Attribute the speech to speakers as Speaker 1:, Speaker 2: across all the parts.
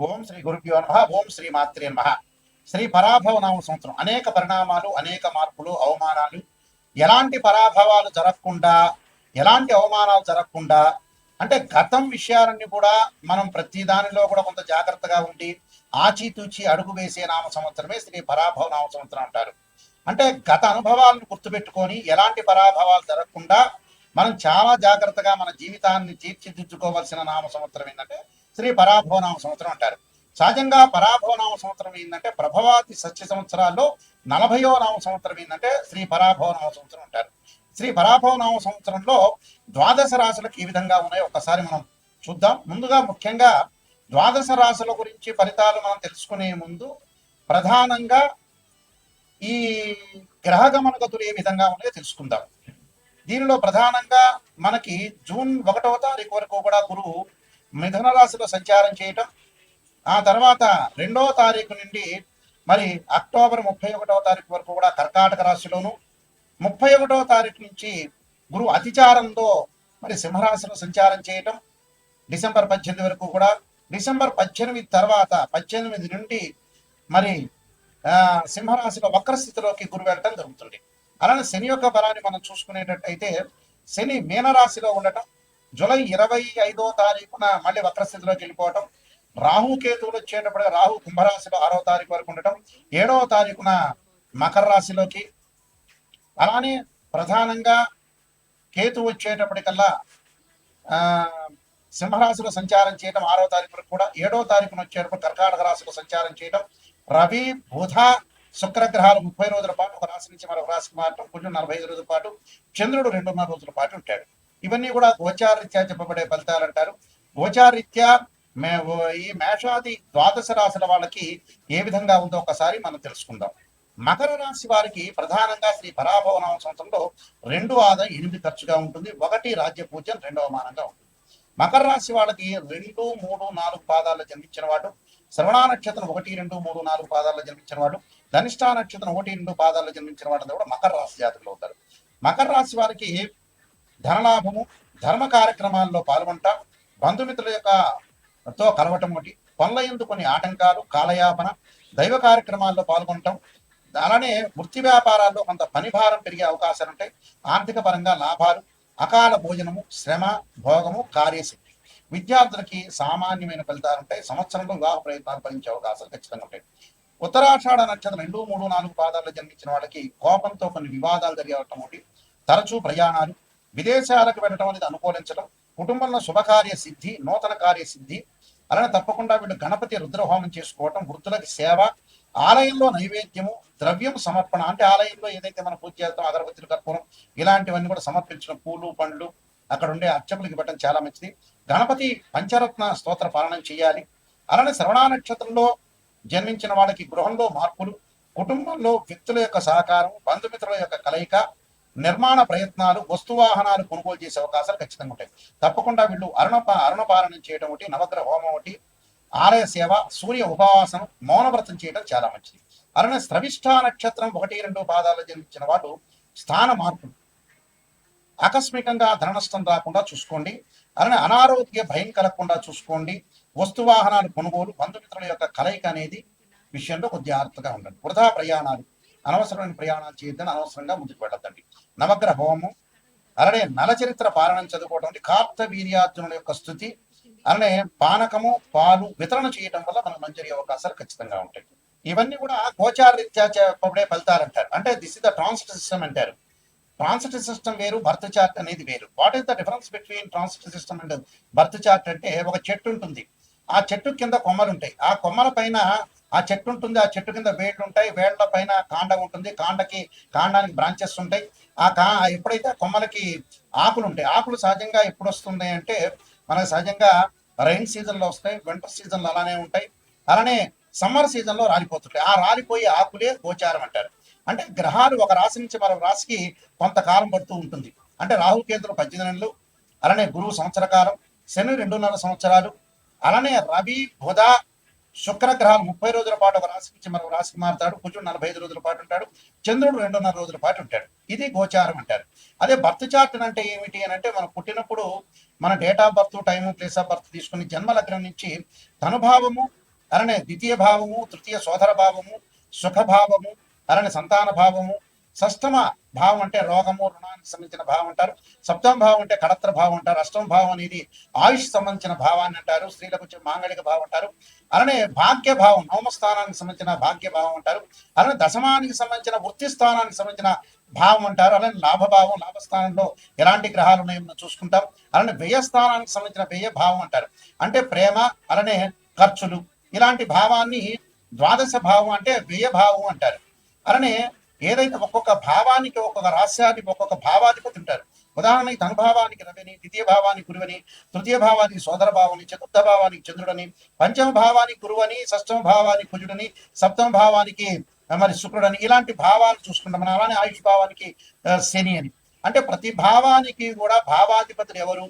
Speaker 1: ఓం శ్రీ గురుభ్యో నమః. ఓం శ్రీ మాత్రే నమః. శ్రీ పరాభవ నామ సంవత్సరం అనేక పరిణామాలు, అనేక మార్పులు, అవమానాలు, ఎలాంటి పరాభవాలు జరగకుండా, ఎలాంటి అవమానాలు జరగకుండా, అంటే గతం విషయాలన్నీ కూడా మనం ప్రతి దానిలో కూడా కొంత జాగ్రత్తగా ఉండి ఆచితూచి అడుగు వేసే నామ సంవత్సరమే శ్రీ పరాభవ నామ సంవత్సరం అంటారు. అంటే గత అనుభవాలను గుర్తుపెట్టుకొని ఎలాంటి పరాభవాలు జరగకుండా మనం చాలా జాగ్రత్తగా మన జీవితాన్ని తీర్చిదిద్దుకోవాల్సిన నామ సంవత్సరం ఏంటంటే శ్రీ పరాభవనామ సంవత్సరం అంటారు. సహజంగా పరాభవనామ సంవత్సరం ఏంటంటే ప్రభవాతి సత్య సంవత్సరాల్లో 40వ నామ సంవత్సరం ఏంటంటే శ్రీ పరాభవనామ సంవత్సరం అంటారు. శ్రీ పరాభవనామ సంవత్సరంలో ద్వాదశ రాశులకు ఈ విధంగా ఉన్నాయో ఒక్కసారి మనం చూద్దాం. ముందుగా ముఖ్యంగా ద్వాదశ రాశుల గురించి ఫలితాలు మనం తెలుసుకునే ముందు ప్రధానంగా ఈ గ్రహగమన గతులు ఏ విధంగా ఉన్నాయో తెలుసుకుందాం. దీనిలో ప్రధానంగా మనకి జూన్ 1వ తారీఖు వరకు కూడా గురువు మిథున రాశిలో సంచారం చేయటం, ఆ తర్వాత 2వ తారీఖు నుండి మరి అక్టోబర్ 31వ తారీఖు వరకు కూడా కర్కాటక రాశిలోను, 31వ తారీఖు నుంచి గురువు అతిచారంతో మరి సింహరాశిలో సంచారం చేయటం, డిసెంబర్ 18 వరకు కూడా, డిసెంబర్ 18 తర్వాత 18 నుండి మరి సింహరాశిలో వక్రస్థితిలోకి గురువు వెళ్ళటం జరుగుతుంది. అలానే శని యొక్క బలాన్ని మనం చూసుకునేటట్టయితే శని మీనరాశిలో ఉండటం, జూలై 25వ తారీఖున మళ్ళీ వక్రస్థితిలోకి వెళ్ళిపోవటం, రాహుకేతువులు వచ్చేటప్పటికి రాహు కుంభరాశిలో 6వ తారీఖు వరకు ఉండటం, 7వ తారీఖున మకర రాశిలోకి, అలానే ప్రధానంగా కేతు వచ్చేటప్పటికల్లా సింహరాశిలో సంచారం చేయడం 6వ తారీఖు వరకు కూడా, 7వ తారీఖున వచ్చేటప్పుడు కర్కాటక రాశిలో సంచారం చేయడం, రవి బుధ శుక్రగ్రహాలు 30 రోజుల పాటు ఒక రాశి నుంచి మరొక రాశికి మారటం, కొంచెం 45 రోజుల పాటు, చంద్రుడు 2.5 రోజుల పాటు ఉంటాడు. ఇవన్నీ కూడా గోచారరీత్యా చెప్పబడే ఫలితాలు అంటారు. గోచారరీత్యా ఈ మేషాది ద్వాదశ రాశుల వాళ్ళకి ఏ విధంగా ఉందో ఒకసారి మనం తెలుసుకుందాం. మకర రాశి వారికి ప్రధానంగా శ్రీ పరాభవనామ సంవత్సరంలో 2 ఆదాయం 8 ఖర్చుగా ఉంటుంది, 1 రాజ్య పూజ్యం, 2వ మానంగా ఉంటుంది. మకర రాశి వాళ్ళకి 2, 3, 4 పాదాల్లో జన్మించిన వాడు, శ్రవణ నక్షత్రం 1, 2, 3, 4 పాదాల్లో జన్మించిన వాడు, ధనిష్ఠా నక్షత్రం 1, 2 పాదాల్లో జన్మించిన వాడు కూడా మకర రాశి జాతకులు అవుతారు. మకర రాశి వారికి ధనలాభము, ధర్మ కార్యక్రమాల్లో పాల్గొంటాం, బంధుమిత్రుల తో కలవటం ఒకటి, పనుల యందు కొన్ని ఆటంకాలు, కాలయాపన, దైవ కార్యక్రమాల్లో పాల్గొనటం, అలానే వృత్తి వ్యాపారాల్లో కొంత పనిభారం పెరిగే అవకాశాలు ఉంటాయి, ఆర్థిక పరంగా లాభాలు, అకాల భోజనము, శ్రమ, భోగము, కార్యశక్తి. విద్యార్థులకి సామాన్యమైన ఫలితాలు ఉంటాయి. సంవత్సరంలో వివాహ ప్రయత్నాలు ఫలించే అవకాశాలు ఖచ్చితంగా ఉంటాయి. ఉత్తరాషాఢ నక్షత్రం 2, 3, 4 పాదాల్లో జన్మించిన వాళ్ళకి కోపంతో కొన్ని వివాదాలు జరిగేవటం ఒకటి, తరచూ ప్రయాణాలు, విదేశాలకు వెళ్ళడం అనేది అనుకూలించడం, కుటుంబంలో శుభకార్య సిద్ధి, నూతన కార్య సిద్ధి, అలానే తప్పకుండా వీళ్ళు గణపతి రుద్రహోమం చేసుకోవటం, వృద్ధులకి సేవ, ఆలయంలో నైవేద్యము, ద్రవ్యం సమర్పణ, అంటే ఆలయంలో ఏదైతే మనం పూజ చేస్తాం అగరబత్తులు, కర్పూరం ఇలాంటివన్నీ కూడా సమర్పించడం, పూలు పండ్లు అక్కడ ఉండే అర్చకులకి ఇవ్వటం చాలా మంచిది. గణపతి పంచరత్న స్తోత్ర పాలనం చేయాలి. అలానే శ్రవణ నక్షత్రంలో జన్మించిన వాళ్ళకి గృహంలో మార్పులు, కుటుంబంలో వ్యక్తుల యొక్క సహకారం, బంధుమిత్రుల యొక్క కలయిక, నిర్మాణ ప్రయత్నాలు, వస్తువాహనాలు కొనుగోలు చేసే అవకాశాలు ఖచ్చితంగా ఉంటాయి. తప్పకుండా వీళ్ళు అరుణపాలనం చేయడం ఒకటి, నవగ్రహ హోమం ఒకటి, ఆలయ సేవ, సూర్య ఉపవాసం, మౌనవ్రతం చేయడం చాలా మంచిది. అలానే శ్రవిష్ఠా నక్షత్రం 1, 2 పాదాలు జన్మించిన వాడు స్థాన మార్పులు, ఆకస్మికంగా ధన నష్టం రాకుండా చూసుకోండి. అలానే అనారోగ్య భయం కలగకుండా చూసుకోండి. వస్తువాహనాలు కొనుగోలు, బంధుమిత్రుల యొక్క కలయిక అనేది విషయంలో కొద్దిగా జాగ్రత్తగా ఉండండి. వృధా ప్రయాణాలు, అనవసరమైన ప్రయాణాలు చేయొద్దని, అనవసరంగా ముందుకు వెళ్ళొద్దండి. నవగ్రహ హోమం, అలానే నలచరిత్ర పాలన చదువుకోవడం, కార్త వీర్యార్జునుల యొక్క స్థుతి, అలానే పానకము, పాలు వితరణ చేయడం వల్ల మనకు మంచి అవకాశాలు ఖచ్చితంగా ఉంటాయి. ఇవన్నీ కూడా గోచారరీత్యా చెప్పబడే ఫలితాలు అంటారు. అంటే this is the transit system అంటారు. ట్రాన్సిట్ సిస్టమ్ వేరు, బర్త్ చార్ట్ అనేది వేరు. What is the difference between transit system and birth chart అంటే, ఒక చెట్టు ఉంటుంది, ఆ చెట్టు కింద కొమ్మలు ఉంటాయి, ఆ కొమ్మల పైన ఆ చెట్టు ఉంటుంది, ఆ చెట్టు కింద వేళ్ళు ఉంటాయి, వేళ్ల పైన కాండం ఉంటుంది, కాండానికి బ్రాంచెస్ ఉంటాయి. ఎప్పుడైతే కొమ్మలకి ఆకులు ఉంటాయి, ఆకులు సహజంగా ఎప్పుడు వస్తున్నాయి అంటే మనకు సహజంగా రైన్ సీజన్లో వస్తాయి, వింటర్ సీజన్లో అలానే ఉంటాయి, అలానే సమ్మర్ సీజన్లో రాలిపోతుంటాయి. ఆ రాలిపోయే ఆకులే గోచారం అంటారు. అంటే గ్రహాలు ఒక రాశి నుంచి మరొక రాశికి కొంతకాలం పడుతూ ఉంటుంది. అంటే రాహుకేతులు 18 నెలలు, అలానే గురువు సంవత్సర కాలం, శని 2.5 సంవత్సరాలు, అలానే రవి బుధ శుక్రగ్రహాలు 30 రోజుల పాటు ఒక రాశి నుంచి మరొక రాశికి మారుతాడు, కొంచెం 45 రోజుల పాటు ఉంటాడు, చంద్రుడు 2.5 రోజుల పాటు ఉంటాడు. ఇది గోచారం అంటారు. అదే బర్త్ చార్ట్ అంటే ఏమిటి అని అంటే, మనం పుట్టినప్పుడు మన date of birth, time, place of birth తీసుకుని జన్మ లగ్నం నుంచి తనుభావము, అలానే ద్వితీయ భావము, తృతీయ సోదర భావము, సుఖభావము, అలానే సంతాన భావము, షష్టమ భావం అంటే రోగము, రుణానికి సంబంధించిన భావం అంటారు. సప్తమ భావం అంటే కడత్ర భావం అంటారు. అష్టమ భావం అనేది ఆయుష్ సంబంధించిన భావాన్ని అంటారు. స్త్రీలకు వచ్చే మాంగళిక భావం అంటారు. అలానే భాగ్య భావం, నవమ స్థానానికి సంబంధించిన భాగ్య భావం అంటారు. అలానే దశమానికి సంబంధించిన వృత్తి స్థానానికి సంబంధించిన భావం అంటారు. అలానే లాభభావం, లాభస్థానంలో ఎలాంటి గ్రహాలు ఉన్నాయో మనం చూసుకుంటాం. అలానే వ్యయ స్థానానికి సంబంధించిన వ్యయ భావం అంటారు. అంటే ప్రేమ, అలానే ఖర్చులు, ఇలాంటి భావాన్ని ద్వాదశ భావం అంటే వ్యయ భావం అంటారు. అలానే ఏదైతే ఒక్కొక్క భావానికి, ఒక్కొక్క రాస్యానికి ఒక్కొక్క భావాధిపతి ఉంటారు. ఉదాహరణకి ధనభావానికి రవిని, ద్వితీయ భావానికి గురువని, తృతీయ భావానికి సోదర భావని, చతుర్థ భావానికి చంద్రుడని, పంచమ భావానికి గురువని, షష్టమ భావానికి కుజుడని, సప్తమ భావానికి మరి శుక్రుడని, ఇలాంటి భావాలు చూసుకుంటాం మనం. అలానే ఆయుష్ భావానికి శని అని. అంటే ప్రతి భావానికి కూడా భావాధిపతులు ఎవరు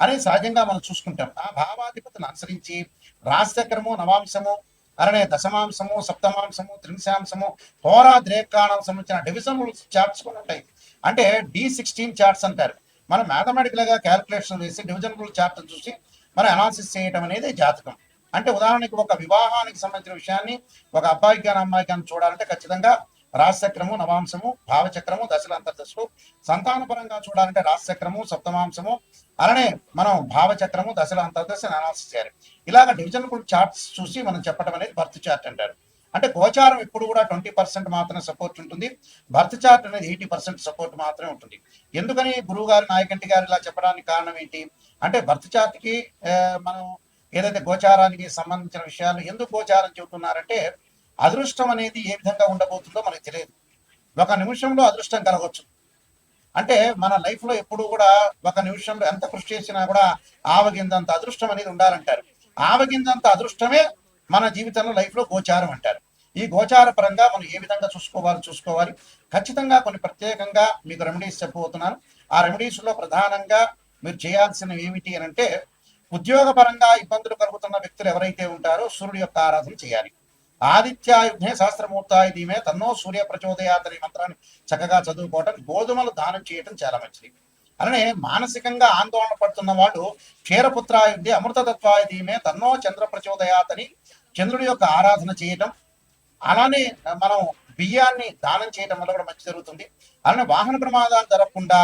Speaker 1: అనేది సహజంగా మనం చూసుకుంటాం. ఆ భావాధిపతిని అనుసరించి రాశిచక్రము, నవాంశము, అలానే దశమాంశము, సప్తమాంశము, త్రింశాంశము, హోరా ద్రేకాణం సంబంధించిన డివిజన్ చార్ట్స్ కూడా ఉంటాయి. అంటే D16 చార్ట్స్ అంటారు. మనం మ్యాథమెటికల్ గా క్యాల్కులేషన్ వేసి డివిజన్ రూల్ చార్ట్ చూసి మనం అనాలిసిస్ చేయడం అనేది జాతకం. అంటే ఉదాహరణకి ఒక వివాహానికి సంబంధించిన విషయాన్ని ఒక అబ్బాయికి కానీ అమ్మాయికి కానీ చూడాలంటే ఖచ్చితంగా రాశిచక్రము, నవాంశము, భావచక్రము, దశల అంతర్దశలు. సంతానపరంగా చూడాలంటే రాశిచక్రము, సప్తమాంశము, అలానే మనం భావచక్రము, దశల అంతర్దశ అనాలిసిస్ చేయాలి. ఇలాగ డివిజన్ చార్ట్స్ చూసి మనం చెప్పడం అనేది బర్త్ చార్ట్ అంటారు. అంటే గోచారం ఎప్పుడు కూడా 20% మాత్రమే సపోర్ట్ ఉంటుంది. బర్త్ చార్ట్ అనేది 80% సపోర్ట్ మాత్రమే ఉంటుంది. ఎందుకని గురువు గారు, నాయకంటి గారు ఇలా చెప్పడానికి కారణం ఏంటి అంటే బర్త్ చార్ట్ కి మనం ఏదైతే గోచారానికి సంబంధించిన విషయాలు ఎందుకు గోచారం చెబుతున్నారంటే అదృష్టం అనేది ఏ విధంగా ఉండబోతుందో మనకు తెలియదు. ఒక నిమిషంలో అదృష్టం కలగవచ్చు. అంటే మన లైఫ్ లో ఎప్పుడు కూడా ఒక నిమిషంలో ఎంత కృషి చేసినా కూడా ఆవగిందంత అదృష్టం అనేది ఉండాలంటారు. ఆవగిందంత అదృష్టమే మన జీవితంలో లైఫ్ లో గోచారం అంటారు. ఈ గోచార పరంగా మనం ఏ విధంగా చూసుకోవాలి. ఖచ్చితంగా కొన్ని ప్రత్యేకంగా మీకు రెమెడీస్ చెప్పబోతున్నాను. ఆ రెమెడీస్ లో ప్రధానంగా మీరు చేయాల్సినవి ఏమిటి అని అంటే ఉద్యోగ పరంగా ఇబ్బందులు కలుగుతున్న వ్యక్తులు ఎవరైతే ఉంటారో సూర్యుడి యొక్క ఆరాధన చేయాలి. ఆదిత్యాయుధే సహస్రమూర్తాయ ధీమే తన్నో సూర్య ప్రచోదయాత్ అనే మంత్రాన్ని చక్కగా చదువుకోవటం, గోధుమలు దానం చేయటం చాలా మంచిది. అలానే మానసికంగా ఆందోళన పడుతున్న వాళ్ళు క్షీరపుత్రాయుధే అమృతతత్వాయ ధీమే తన్నో చంద్ర ప్రచోదయాత్ అని చంద్రుడి యొక్క ఆరాధన చేయటం, అలానే మనం బియ్యాన్ని దానం చేయటం వల్ల కూడా మంచి జరుగుతుంది. అలానే వాహన ప్రమాదాలు జరగకుండా,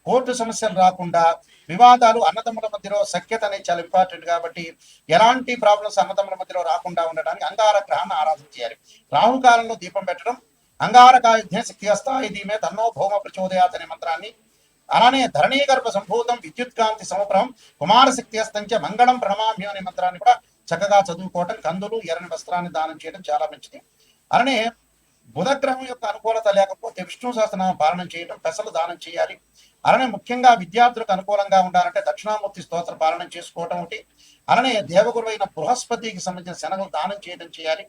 Speaker 1: కోర్టు సమస్యలు రాకుండా, వివాదాలు అన్నదమ్ముల మధ్యలో సఖ్యత అనేది చాలా ఇంపార్టెంట్ కాబట్టి ఎలాంటి ప్రాబ్లమ్స్ అన్నదమ్ముల మధ్యలో రాకుండా ఉండడానికి అంగార గ్రహాన్ని ఆరాధన చేయాలి. రాహుకాలంలో దీపం పెట్టడం, అంగారకాయుధ్య శక్తి హస్తాయి ధీమే తన్నో భౌమ ప్రచోదయాత్ అనే మంత్రాన్ని, అలానే ధరణీగర్భ సంభూతం విద్యుత్ కాంతి సమప్రహం కుమార శక్తి హస్తంచ మంగళం ప్రణమామ్యం అనే మంత్రాన్ని కూడా చక్కగా చదువుకోవటం, కందులు, ఎర్రని వస్త్రాన్ని దానం చేయడం చాలా మంచిది. అలానే బుధగ్రహం యొక్క అనుకూలత లేకపోతే విష్ణు సహస్రనామ పాలన చేయడం, పెసలు దానం చేయాలి. అలానే ముఖ్యంగా విద్యార్థులకు అనుకూలంగా ఉండాలంటే దక్షిణామూర్తి స్తోత్ర పాలన చేసుకోవటం ఒకటి. అలానే దేవగురు అయిన బృహస్పతికి సంబంధించిన శనగలు దానం చేయడం చేయాలి.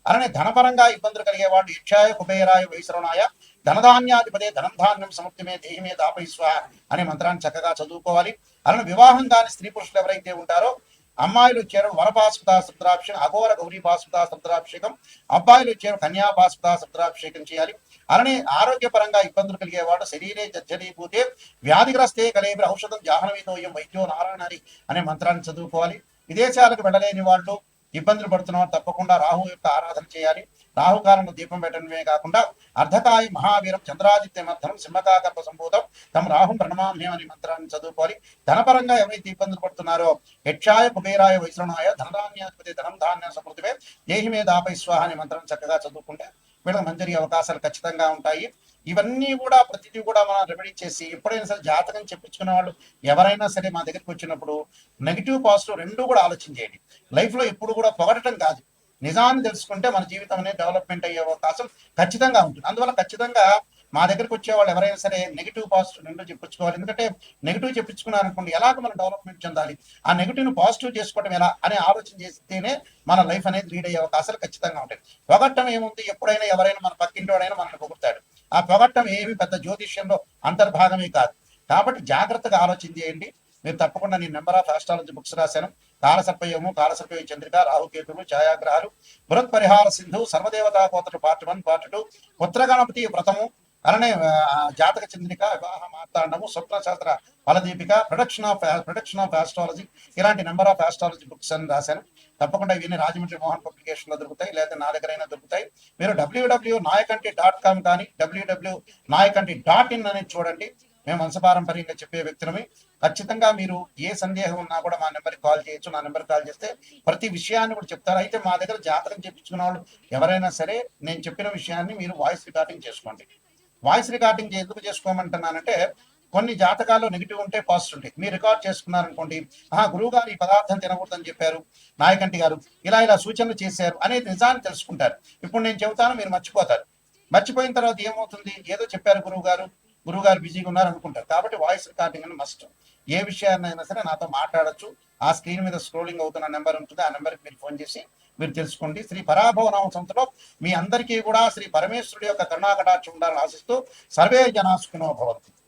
Speaker 1: అలానే ధనపరంగా ఇబ్బందులు కలిగే వాళ్ళు యక్షాయ కుబేరాయ వైశ్రవణాయ ధనధాన్యాధిపదే ధనం ధాన్యం సముద్రమే దేహిమే దాపైస్వ అనే మంత్రాన్ని చక్కగా చదువుకోవాలి. అలానే వివాహం కాని స్త్రీ పురుషులు ఎవరైతే ఉంటారో అమ్మాయిలు వచ్చారు వరపాస్పద సముద్రాభిషేకం, అఘోర గౌరీ పాస్పద సముద్రాభిషేకం, అబ్బాయిలు వచ్చారు కన్యాపాస్పద సముద్రాభిషేకం చేయాలి. అలానే ఆరోగ్యపరంగా ఇబ్బందులు కలిగేవాడు శరీరే జర్జరీభూతే వ్యాధిగ్రస్తే కలేబి ఔషధం జాహ్నవీతోయం వైద్యో నారాయణారి అనే మంత్రాన్ని చదువుకోవాలి. విదేశాలకు వెళ్ళలేని వాళ్ళు, ఇబ్బందులు పడుతున్నవారు తప్పకుండా రాహు యొక్క ఆరాధన చేయాలి. రాహుకాలంలో దీపం పెట్టడమే కాకుండా అర్ధకాయ మహావీరం చంద్రాదిత్య మధ్యం సింహకాగర్భ సంభూతం తమ రాహుం ప్రణమామ్యం అనే మంత్రాన్ని చదువుకోవాలి. ధనపరంగా ఎవరైతే ఇబ్బందులు పడుతున్నారో యక్షాయ కుబేరాయ వైశ్రవణాయ ధనధాన్యాధిపతి ధనం ధాన్య సమృద్ధివే దేహిమే దాపై స్వాహ అనే మంత్రం చక్కగా చదువుకుంటే వీళ్ళకి మంచి అవకాశాలు ఖచ్చితంగా ఉంటాయి. ఇవన్నీ కూడా ప్రతిదీ కూడా మనం రెమెడీ చేసి ఎప్పుడైనా సరే జాతకం చెప్పించుకునే వాళ్ళు ఎవరైనా సరే మా దగ్గరికి వచ్చినప్పుడు నెగిటివ్ పాజిటివ్ రెండు కూడా ఆలోచన చేయండి. లైఫ్ లో ఎప్పుడు కూడా పొగడటం కాదు, నిజాన్ని తెలుసుకుంటే మన జీవితం అనేది డెవలప్మెంట్ అయ్యే అవకాశం ఖచ్చితంగా ఉంటుంది. అందువల్ల ఖచ్చితంగా మా దగ్గరికి వచ్చే వాళ్ళు ఎవరైనా సరే నెగిటివ్ పాజిటివ్ రెండు చెప్పించుకోవాలి. ఎందుకంటే నెగిటివ్ చెప్పించుకున్నారనుకోండి ఎలాగ మనం డెవలప్మెంట్ చెందాలి, ఆ నెగిటివ్ ను పాజిటివ్ చేసుకోవడం ఎలా అనే ఆలోచన చేస్తేనే మన లైఫ్ అనేది లీడ్ అయ్యే అవకాశాలు ఖచ్చితంగా ఉంటాయి. పొగట్టం ఏముంది, ఎప్పుడైనా ఎవరైనా మన పక్కింటి వాడైనా మనల్ని పొగుడతాడు. ఆ పొగట్టం ఏమి పెద్ద జ్యోతిష్యంలో అంతర్భాగమే కాదు. కాబట్టి జాగ్రత్తగా ఆలోచన చేయండి. మీరు తప్పకుండా నేను నెంబర్ ఆఫ్ ఆస్ట్రాలజీ బుక్స్ రాశాను. కాలసర్పయోగము, కాలసర్పయోగ చంద్రిక, రాహుకేతులు, ఛాయాగ్రహాలు, బృహత్ పరిహార సింధు, సర్వదేవతా కోతలు పార్ట్ 1 పార్ట్ 2, పుత్రగణపతి వ్రతము, అలానే జాతక చంద్రిక, వివాహ మార్తాండము, స్వప్న శాస్త్ర ఫలదీపిక, ప్రొడక్షన్ ఆఫ్ ఆస్ట్రాలజీ, ఇలాంటి నెంబర్ ఆఫ్ ఆస్ట్రాలజీ బుక్స్ అని రాశాను. తప్పకుండా ఇవన్నీ రాజమండ్రి మోహన్ పబ్లికేషన్ లో దొరుకుతాయి, లేదా నా దగ్గరైనా దొరుకుతాయి. మీరు www.nayakanti.com కానీ www.nayakanti.in అనేది చూడండి. మేము వంశపారంపర్యంగా చెప్పే వ్యక్తులమే. ఖచ్చితంగా మీరు ఏ సందేహం ఉన్నా కూడా మా నెంబర్కి కాల్ చేయొచ్చు. నా నెంబర్కి కాల్ చేస్తే ప్రతి విషయాన్ని కూడా చెప్తారు. అయితే మా దగ్గర జాతకం చెప్పించుకున్న వాళ్ళు ఎవరైనా సరే నేను చెప్పిన విషయాన్ని మీరు వాయిస్ రికార్డింగ్ చేసుకోండి. వాయిస్ రికార్డింగ్ ఎందుకు చేసుకోమంటున్నానంటే, కొన్ని జాతకాల్లో నెగిటివ్ ఉంటే పాజిటివ్ ఉంటాయి. మీరు రికార్డ్ చేసుకున్నారనుకోండి, గురువు గారు ఈ పదార్థం తినకూడదని చెప్పారు, నాయకంటి గారు ఇలా సూచనలు చేశారు అనేది నిజాన్ని తెలుసుకుంటారు. ఇప్పుడు నేను చెబుతాను, మీరు మర్చిపోతారు. మర్చిపోయిన తర్వాత ఏమవుతుంది, ఏదో చెప్పారు గురువు గారు బిజీగా ఉన్నారు అనుకుంటారు. కాబట్టి వాయిస్ రికార్డింగ్ అని మస్ట్. ఏ విషయాన్నైనా సరే నాతో మాట్లాడొచ్చు. ఆ స్క్రీన్ మీద స్క్రోలింగ్ అవుతున్న నెంబర్ ఉంటుంది, ఆ నెంబర్కి మీరు ఫోన్ చేసి మీరు తెలుసుకోండి. శ్రీ పరాభవనామ సంవత్సరంలో మీ అందరికీ కూడా శ్రీ పరమేశ్వరుడి యొక్క కరుణాకటాక్షం ఉండాలని ఆశిస్తూ సర్వే జనా సుఖినో భవంతు.